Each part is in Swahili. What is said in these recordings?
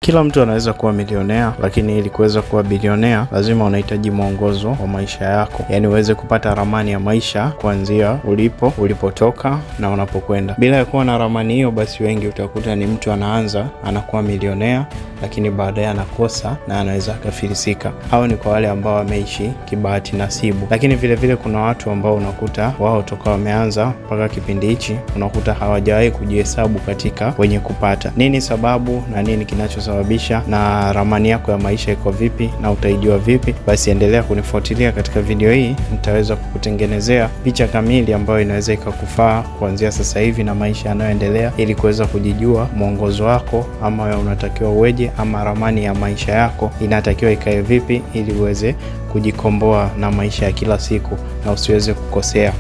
Kila mtu anaweza kuwa milionea, lakini ili kuweza kuwa bilionea lazima unahitaji mwongozo wa maisha yako. Yaani uweze kupata ramani ya maisha kuanzia ulipotoka na unapokwenda. Bila ya kuwa na ramani hiyo, basi wengi utakuta ni mtu anakuwa milionea, lakini baadaye anakosa na anaweza kufilisika. Hao ni kwa wale ambao wameishi kibahati nasibu. Lakini vile vile kuna watu ambao unakuta wao toka wameanza mpaka kipindi hichi unakuta hawajawahi kujihesabu katika wenye kupata. Nini sababu na nini kinachosababisha, na ramani yako ya maisha iko vipi na utaijua vipi? Basi endelea kunifuatilia katika video hii, nitaweza kukutengenezea picha kamili ambayo inaweza ikakufaa kuanzia sasa hivi na maisha yanayoendelea, ili kuweza kujijua mwongozo wako ama unatakiwa uweje, ama ramani ya maisha yako inatakiwa ikae vipi ili uweze kujikomboa na maisha ya kila siku na usiweze kukosea.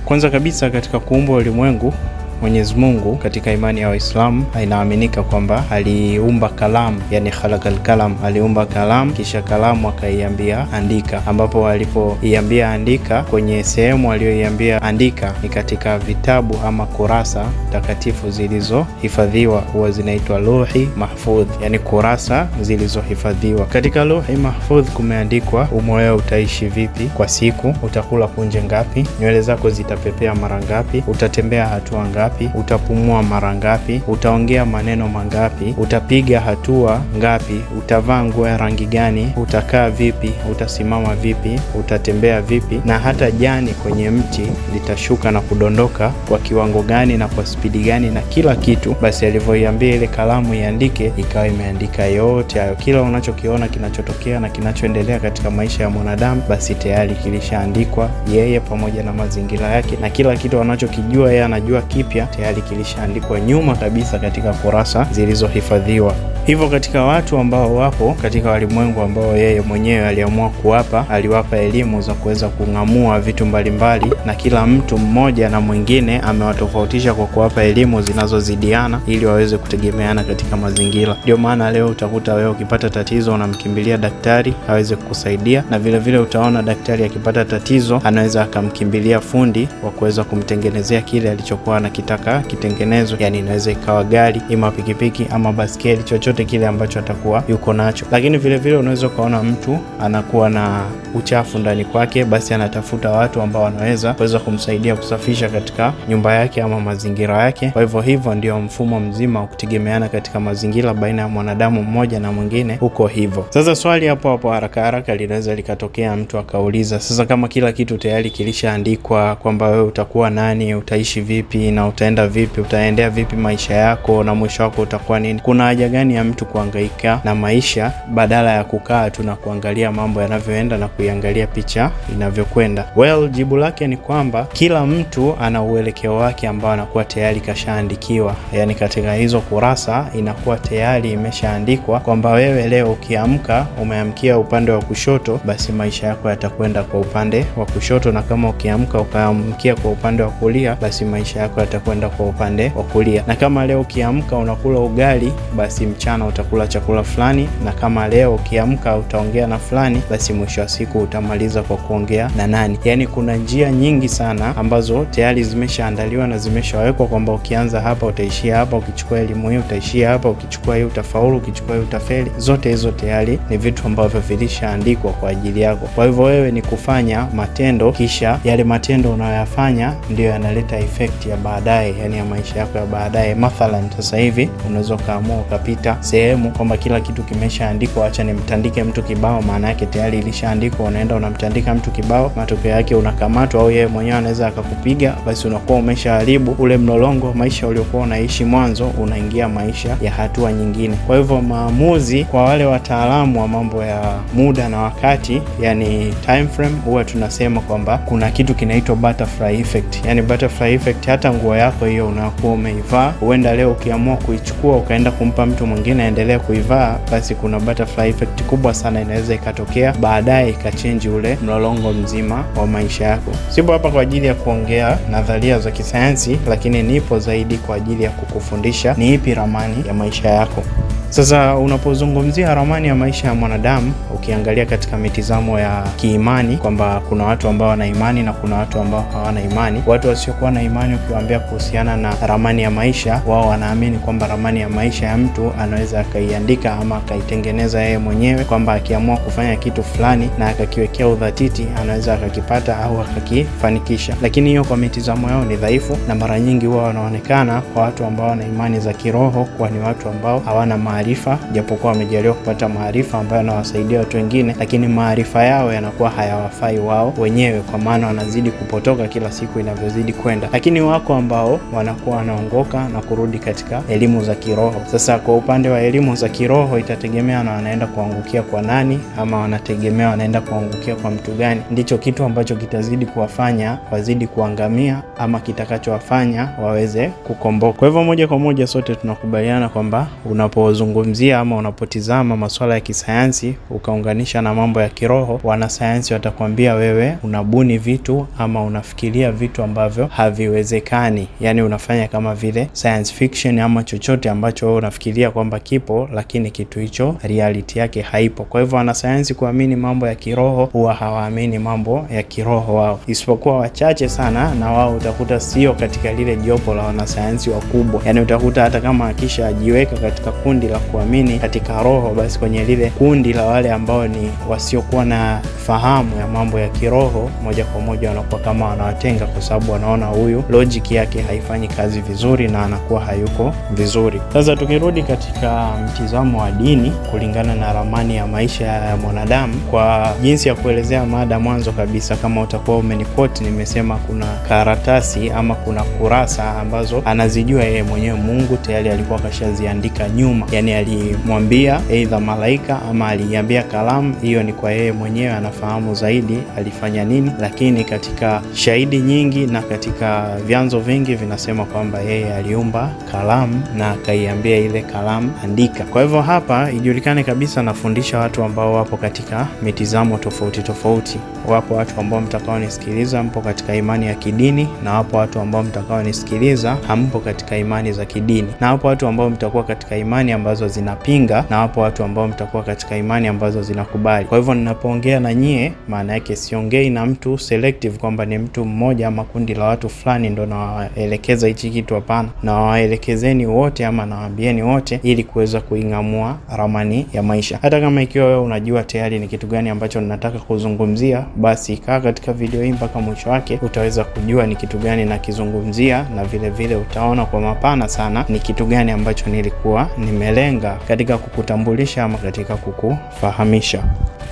Kwanza kabisa, katika kuumba ulimwengu, Mwenyezi Mungu katika imani ya Waislamu inaaminika kwamba aliumba kalamu, yani khalaqal kalam, aliumba kalamu kisha kalamu akaiambia andika, ambapo alipoiambia andika kwenye sehemu aliyoiambia andika ni katika vitabu ama kurasa takatifu zilizohifadhiwa, huwa zinaitwa Lauhi Mahfudh, yani kurasa zilizohifadhiwa. Katika Lauhi Mahfudh kumeandikwa wewe utaishi vipi kwa siku, utakula punje ngapi, nywele zako zitapepea mara ngapi, utatembea hatua ngapi, utapumua mara ngapi, utaongea maneno mangapi, utapiga hatua ngapi, utavaa nguo ya rangi gani, utakaa vipi, utasimama vipi, utatembea vipi, na hata jani kwenye mti litashuka na kudondoka kwa kiwango gani na kwa spidi gani, na kila kitu. Basi alivyoiambia ile kalamu iandike, ikawa imeandika yote hayo. Kila unachokiona kinachotokea na kinachoendelea katika maisha ya mwanadamu, basi tayari kilishaandikwa, yeye pamoja na mazingira yake, na kila kitu anachokijua yeye anajua kipya tayari kilishaandikwa nyuma kabisa katika kurasa zilizohifadhiwa. Hivyo katika watu ambao wapo katika walimwengu ambao yeye mwenyewe aliamua kuwapa, aliwapa elimu za kuweza kung'amua vitu mbalimbali, na kila mtu mmoja na mwingine amewatofautisha kwa kuwapa elimu zinazozidiana ili waweze kutegemeana katika mazingira. Ndio maana leo utakuta wewe ukipata tatizo unamkimbilia daktari aweze kukusaidia, na vile vile utaona daktari akipata tatizo anaweza akamkimbilia fundi wa kuweza kumtengenezea kile alichokuwa anakitaka kitengenezwe. Yani inaweza ikawa gari, ima pikipiki, ama baskeli, chochote kile ambacho atakuwa yuko nacho. Lakini vile vile unaweza kuona mtu anakuwa na uchafu ndani kwake, basi anatafuta watu ambao wanaweza kumsaidia kusafisha katika nyumba yake ama mazingira yake. Kwa hivyo ndio mfumo mzima wa kutegemeana katika mazingira baina ya mwanadamu mmoja na mwingine huko hivyo. Sasa swali hapo haraka linaweza likatokea, mtu akauliza, sasa kama kila kitu tayari kilishaandikwa kwamba wewe utakuwa nani, utaishi vipi na utaenda vipi, utaendea vipi maisha yako na mwisho wako utakuwa nini, kuna haja gani ya mtu kuhangaika na maisha badala ya kukaa tu na kuangalia mambo yanavyoenda na kuiangalia picha inavyokwenda? Jibu lake ni kwamba kila mtu ana uelekeo wake ambao anakuwa tayari kashaandikiwa. Yani katika hizo kurasa inakuwa tayari imeshaandikwa kwamba wewe leo ukiamka umeamkia upande wa kushoto, basi maisha yako yatakwenda kwa upande wa kushoto, na kama ukiamka ukaamkia kwa upande wa kulia, basi maisha yako yatakwenda kwa upande wa kulia. Na kama leo ukiamka unakula ugali, basi mchana utakula chakula fulani, na kama leo ukiamka utaongea na fulani, basi mwisho wa siku utamaliza kwa kuongea na nani. Yani kuna njia nyingi sana ambazo tayari zimeshaandaliwa na zimeshawekwa kwamba ukianza hapa utaishia hapa, ukichukua elimu hii utaishia hapa, ukichukua hii utafaulu, ukichukua hii utafeli. Zote hizo tayari ni vitu ambavyo vilishaandikwa kwa ajili yako. Kwa hivyo wewe ni kufanya matendo, kisha yale matendo unayoyafanya ndio yanaleta effect ya baadaye, yani ya maisha yako ya baadaye. Mathalan sasa hivi unaweza kaamua ukapita sehemu kwamba kila kitu kimeshaandikwa, acha nimtandike mtu kibao, maana yake tayari ilishaandikwa. Unaenda unamtandika mtu kibao, matokeo yake unakamatwa au yeye mwenyewe anaweza akakupiga, basi unakuwa umeshaharibu ule mlolongo maisha uliokuwa unaishi mwanzo, unaingia maisha ya hatua nyingine. Kwa hivyo maamuzi, kwa wale wataalamu wa mambo ya muda na wakati, yani time frame, huwa tunasema kwamba kuna kitu kinaitwa butterfly effect. Yani butterfly effect, hata nguo yako hiyo unakuwa umeivaa, huenda leo ukiamua kuichukua ukaenda kumpa mtu mwingine aendelee kuivaa, basi kuna butterfly effect kubwa sana inaweza ikatokea baadaye ikachange ule mlolongo mzima wa maisha yako. Sipo hapa kwa ajili ya kuongea nadharia za kisayansi, lakini nipo zaidi kwa ajili ya kukufundisha ni ipi ramani ya maisha yako. Sasa unapozungumzia ramani ya maisha ya mwanadamu, ukiangalia katika mitizamo ya kiimani kwamba kuna watu ambao wana imani na kuna watu ambao hawana imani. Watu wasiokuwa na imani ukiwaambia kuhusiana na ramani ya maisha, wao wanaamini kwamba ramani ya maisha ya mtu anaweza akaiandika ama akaitengeneza yeye mwenyewe, kwamba akiamua kufanya kitu fulani na akakiwekea udhatiti anaweza akakipata au akakifanikisha. Lakini hiyo kwa mitizamo yao ni dhaifu, na mara nyingi huwa wanaonekana kwa watu ambao wana imani za kiroho kuwa ni watu ambao hawana maarifa, japokuwa wamejaliwa kupata maarifa ambayo yanawasaidia watu wengine, lakini maarifa yao yanakuwa hayawafai wao wenyewe, kwa maana wanazidi kupotoka kila siku inavyozidi kwenda. Lakini wako ambao wanakuwa wanaongoka na kurudi katika elimu za kiroho. Sasa kwa upande wa elimu za kiroho itategemea na wanaenda kuangukia kwa nani, ama wanategemea wanaenda kuangukia kwa mtu gani. Ndicho kitu ambacho kitazidi kuwafanya wazidi kuangamia ama kitakachowafanya waweze kukomboka. Kwa hivyo moja kwa moja sote tunakubaliana kwamba unapozungumzia ama unapotizama masuala ya kisayansi ukaunganisha na mambo ya kiroho, wanasayansi watakwambia wewe unabuni vitu ama unafikiria vitu ambavyo haviwezekani. Yani unafanya kama vile science fiction ama chochote ambacho wewe unafikiria kwamba kipo, lakini kitu hicho reality yake haipo. Kwa hivyo wanasayansi kuamini mambo ya kiroho huwa hawaamini mambo ya kiroho wao, isipokuwa wachache sana, na wao utakuta sio katika lile jopo la wanasayansi wakubwa. Yani utakuta hata kama akisha ajiweka katika kundi la kuamini katika roho, basi kwenye lile kundi la wale ambao ni wasiokuwa na fahamu ya mambo ya kiroho, moja kwa moja wanakuwa kama wanawatenga, kwa sababu wanaona huyu logic yake haifanyi kazi vizuri na anakuwa hayuko vizuri. Sasa tukirudi katika mtizamo wa dini kulingana na ramani ya maisha ya mwanadamu, kwa jinsi ya kuelezea mada mwanzo kabisa, kama utakuwa umenipoti, nimesema kuna karatasi ama kuna kurasa ambazo anazijua yeye mwenyewe Mungu tayari alikuwa kashaziandika nyuma. Yani alimwambia aidha malaika ama aliambia kalamu, hiyo ni kwa yeye mwenyewe anafahamu zaidi alifanya nini. Lakini katika shahidi nyingi na katika vyanzo vingi vinasema kwamba yeye aliumba kalamu na akaiambia ile kalamu andika. Kwa hivyo hapa ijulikane kabisa nafundisha watu ambao wapo katika mitizamo tofauti tofauti. Wapo watu ambao mtakao nisikiliza mpo katika imani ya kidini, na wapo watu ambao mtakao nisikiliza hampo katika imani za kidini, na wapo watu ambao mtakuwa katika imani ambazo zinapinga, na wapo watu ambao mtakuwa katika imani ambazo zinakubali. Kwa hivyo ninapoongea na nyie, maana yake siongei na mtu selective kwamba ni mtu mmoja ama kundi la watu fulani ndo nawaelekeza hichi kitu. Hapana, na waelekezeni wote ama nawaambieni wote ili kuweza kuingamua ramani ya maisha. Hata kama ikiwa wewe unajua tayari ni kitu gani ambacho ninataka kuzungumzia, basi kaa katika video hii mpaka mwisho wake, utaweza kujua ni kitu gani nakizungumzia, na vile vile utaona kwa mapana sana ni kitu gani ambacho nilikuwa nimelenga katika kukutambulisha ama katika kukufahamisha.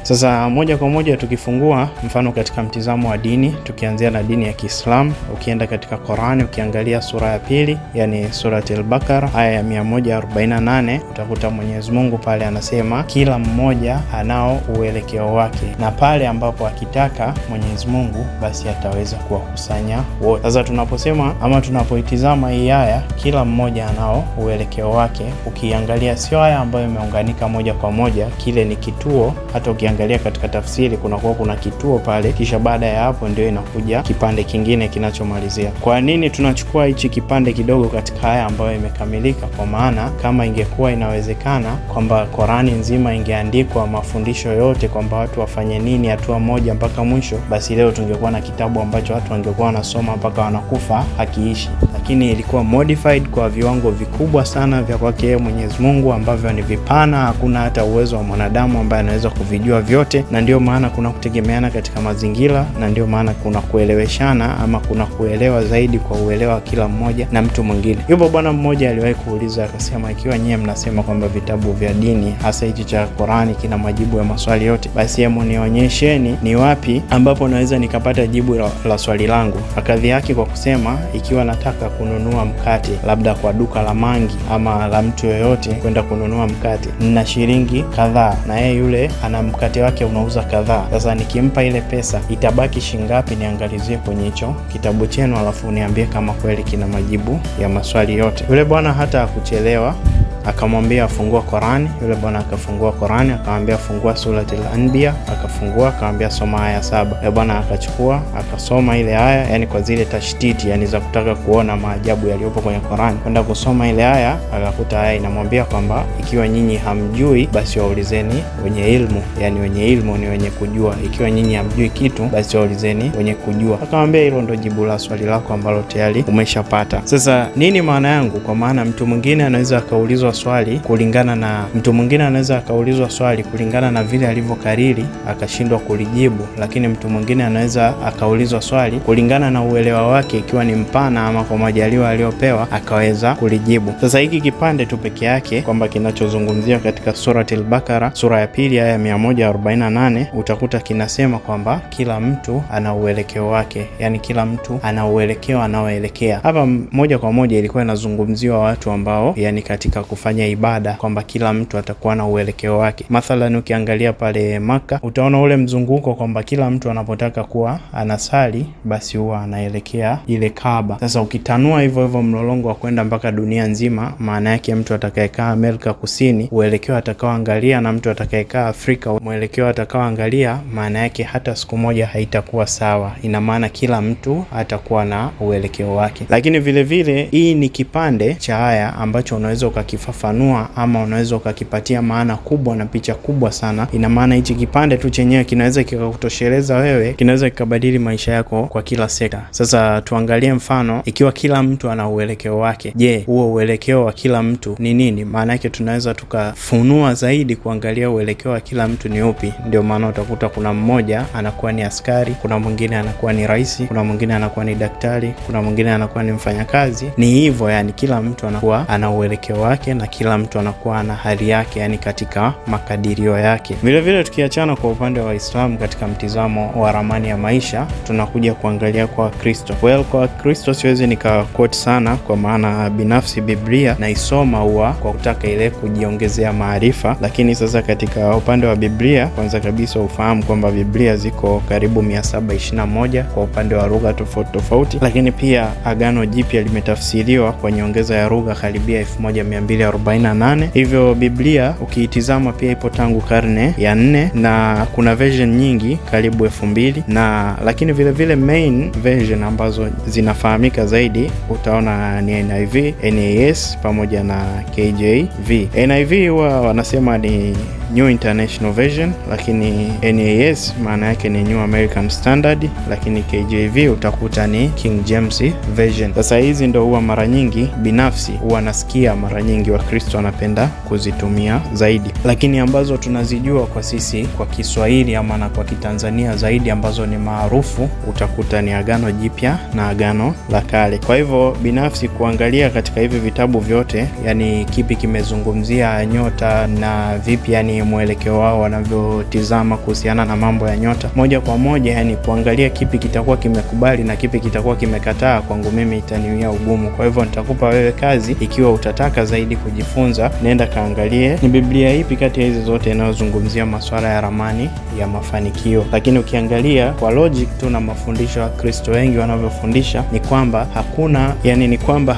Sasa moja kwa moja tukifungua mfano katika mtizamo wa dini, tukianzia na dini ya Kiislamu, ukienda katika Qur'ani ukiangalia sura ya pili, yani surati al-Baqara aya ya 148, utakuta Mwenyezi Mungu pale anasema kila mmoja anao uelekeo wake, na pale ambapo akitaka Mwenyezi Mungu basi ataweza kuwakusanya wote. Sasa tunaposema ama tunapoitizama hii aya kila mmoja anao uelekeo wake, ukiangalia sio aya ambayo imeunganika moja kwa moja, kile ni kituo. Hata ukiangalia katika tafsiri kuna kituo pale, kisha baada ya hapo ndio inakuja kipande kingine kinachomalizia. Kwa nini tunachukua hichi kipande kidogo katika aya ambayo imekamilika? Kwa maana kama ingekuwa inawezekana kwamba Qur'ani nzima ingeandikwa mafundisho yote kwamba watu wafanye nini hatua moja mpaka mwisho, basi leo tungekuwa na kitabu ambacho watu wangekuwa wanasoma mpaka wanakufa hakiishi. Lakini ilikuwa modified kwa viwango vikubwa sana vya kwake Mwenyezi Mungu ambavyo ni vipana, hakuna hata uwezo wa mwanadamu ambaye anaweza kuvijua vyote, na ndio maana kuna kutegemeana katika mazingira, na ndio maana kuna kueleweshana ama kuna kuelewa zaidi kwa uelewa kila mmoja na mtu mwingine. Yupo bwana mmoja aliwahi kuuliza akasema, ikiwa nyie mnasema kwamba vitabu vya dini hasa hichi cha Qur'ani kina majibu ya maswali yote, basi hebu nionyesheni ni wapi ambapo naweza nikapata jibu la swali langu. Akadhi yake kwa kusema, ikiwa nataka kununua mkate labda kwa duka la mangi ama la mtu yoyote kwenda kununua mkate, nina shilingi kadhaa na yeye yule ana mkate wake unauza kadhaa. Sasa nikimpa ile pesa itabaki shingapi? Niangalizie kwenye hicho kitabu chenu alafu niambie kama kweli kina majibu ya maswali yote. Yule bwana hata hakuchelewa akamwambia afungue Qur'ani. Yule bwana akafungua Qur'ani, akamwambia fungua Suratul Anbiya, akafungua, akamwambia soma aya 7. Yule bwana akachukua akasoma ile aya, yani kwa zile tashtiti, yani za kutaka kuona maajabu yaliyopo kwenye Qur'ani. Kwenda kusoma ile aya, akakuta aya inamwambia kwamba ikiwa nyinyi hamjui basi waulizeni wenye ilmu, yani wenye ilmu ni wenye kujua. Ikiwa nyinyi hamjui kitu basi waulizeni wenye kujua. Akamwambia hilo ndio jibu la swali lako ambalo tayari umeshapata. Sasa nini maana yangu? Kwa maana mtu mwingine anaweza akaulizwa swali kulingana na vile alivyokariri akashindwa kulijibu, lakini mtu mwingine anaweza akaulizwa swali kulingana na uelewa wake, ikiwa ni mpana ama kwa majaliwa aliyopewa akaweza kulijibu. Sasa hiki kipande tu peke yake kwamba kinachozungumzia katika Suratul Baqara sura ya 2 aya 148 utakuta kinasema kwamba kila mtu ana uelekeo wake, yani kila mtu ana uelekeo anaoelekea. Hapa moja kwa moja ilikuwa inazungumziwa watu ambao yani katika kufanya ibada kwamba kila mtu atakuwa na uelekeo wake. Mathalan ukiangalia pale Maka utaona ule mzunguko kwamba kila mtu anapotaka kuwa anasali basi huwa anaelekea ile Kaaba. Sasa ukitanua hivyo mlolongo wa kwenda mpaka dunia nzima, maana yake mtu atakayekaa Amerika Kusini uelekeo atakaoangalia, na mtu atakayekaa Afrika mwelekeo atakaoangalia, maana yake hata siku moja haitakuwa sawa. Ina maana kila mtu atakuwa na uelekeo wake. Lakini vile vile hii ni kipande cha aya ambacho unaweza ukakifafanua ama unaweza ukakipatia maana kubwa na picha kubwa sana. Ina maana hichi kipande tu chenyewe kinaweza kikakutosheleza wewe, kinaweza kikabadili maisha yako kwa kila sekta. Sasa tuangalie mfano, ikiwa kila mtu ana uelekeo wake, je, huo uelekeo wa kila mtu ni nini? Maana yake tunaweza tukafunua zaidi kuangalia uelekeo wa kila mtu ni upi. Ndio maana utakuta kuna mmoja anakuwa ni askari, kuna mwingine anakuwa ni rais, kuna mwingine anakuwa ni daktari, kuna mwingine anakuwa ni mfanyakazi. Ni hivyo, yani kila mtu anakuwa ana uelekeo wake na kila mtu anakuwa na hali yake, yani katika makadirio yake. Vile vile tukiachana kwa upande wa Waislamu katika mtizamo wa ramani ya maisha, tunakuja kuangalia kwa Kristo. Kwa Kristo siwezi nika-quote sana kwa maana binafsi Biblia naisoma huwa kwa kutaka ile kujiongezea maarifa, lakini sasa katika upande wa Biblia kwanza kabisa ufahamu kwamba Biblia ziko karibu 721 kwa upande wa lugha tofauti, lakini pia Agano Jipya limetafsiriwa kwa nyongeza ya lugha karibia 1248. Hivyo Biblia ukiitizama pia ipo tangu karne ya 4 na kuna version nyingi karibu 2000, na lakini vile vile main version ambazo zinafahamika zaidi utaona ni NIV, NAS pamoja na KJV. NIV huwa wanasema ni New International Version, lakini NAS maana yake ni New American Standard, lakini KJV utakuta ni King James Version. Sasa hizi ndo huwa mara nyingi binafsi huwa nasikia mara nyingi Wakristo wanapenda kuzitumia zaidi, lakini ambazo tunazijua kwa sisi kwa Kiswahili ama na kwa Kitanzania zaidi ambazo ni maarufu utakuta ni Agano Jipya na Agano la Kale. Kwa hivyo binafsi kuangalia katika hivi vitabu vyote, yani kipi kimezungumzia nyota na vipi yani mwelekeo wao wanavyotizama kuhusiana na mambo ya nyota moja kwa moja, yani kuangalia kipi kitakuwa kimekubali na kipi kitakuwa kimekataa, kwangu mimi itaniwia ugumu. Kwa hivyo nitakupa wewe kazi, ikiwa utataka zaidi kujifunza, nenda kaangalie ni Biblia ipi kati ya hizi zote inayozungumzia masuala ya ramani ya mafanikio. Lakini ukiangalia kwa logic tu na mafundisho ya Kristo wengi wanavyofundisha ni kwamba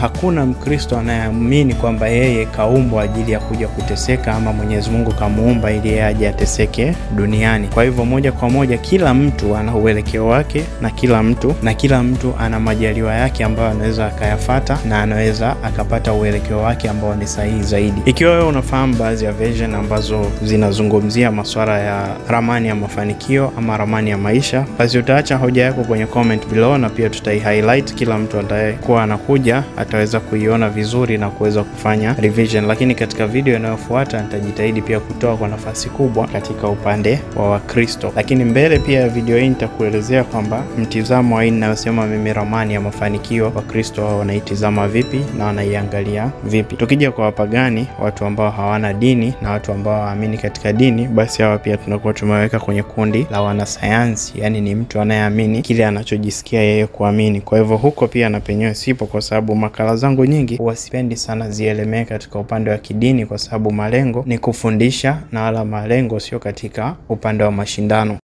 hakuna Mkristo anayeamini kwamba yeye kaumbwa ajili ya kuja kuteseka ama Mwenyezi Mungu kamuumba ili yeye aje ateseke duniani. Kwa hivyo moja kwa moja kila mtu ana uelekeo wake na kila mtu ana majaliwa yake ambayo anaweza akayafuata na anaweza akapata uelekeo wake ambao ni sahihi zaidi. Ikiwa wewe unafahamu baadhi ya version ambazo zinazungumzia masuala ya ramani ya mafanikio ama ramani ya maisha, basi utaacha hoja yako kwenye comment below na pia tutai-highlight. Kila mtu atakayekuwa anakuja ataweza kuiona vizuri na kuweza kufanya revision. Lakini katika video inayofuata nitajitahidi pia kutoa kwa nafasi kubwa katika upande wa Wakristo. Lakini mbele pia video hii nitakuelezea kwamba mtizamo wa hii ninayosema mimi ramani ya mafanikio Wakristo wao wanaitizama vipi na wanaiangalia vipi. Tukija kwa wapagani, watu ambao hawana dini na watu ambao hawaamini katika dini, basi hawa pia tunakuwa tumeweka kwenye kundi la wanasayansi, yani ni mtu anayeamini kile anachojisikia yeye kuamini. Kwa hivyo huko pia na penyewe sipo, kwa sababu makala zangu nyingi huwa sipendi sana zielemee katika upande wa kidini, kwa sababu malengo ni kufundisha na wala malengo sio katika upande wa mashindano.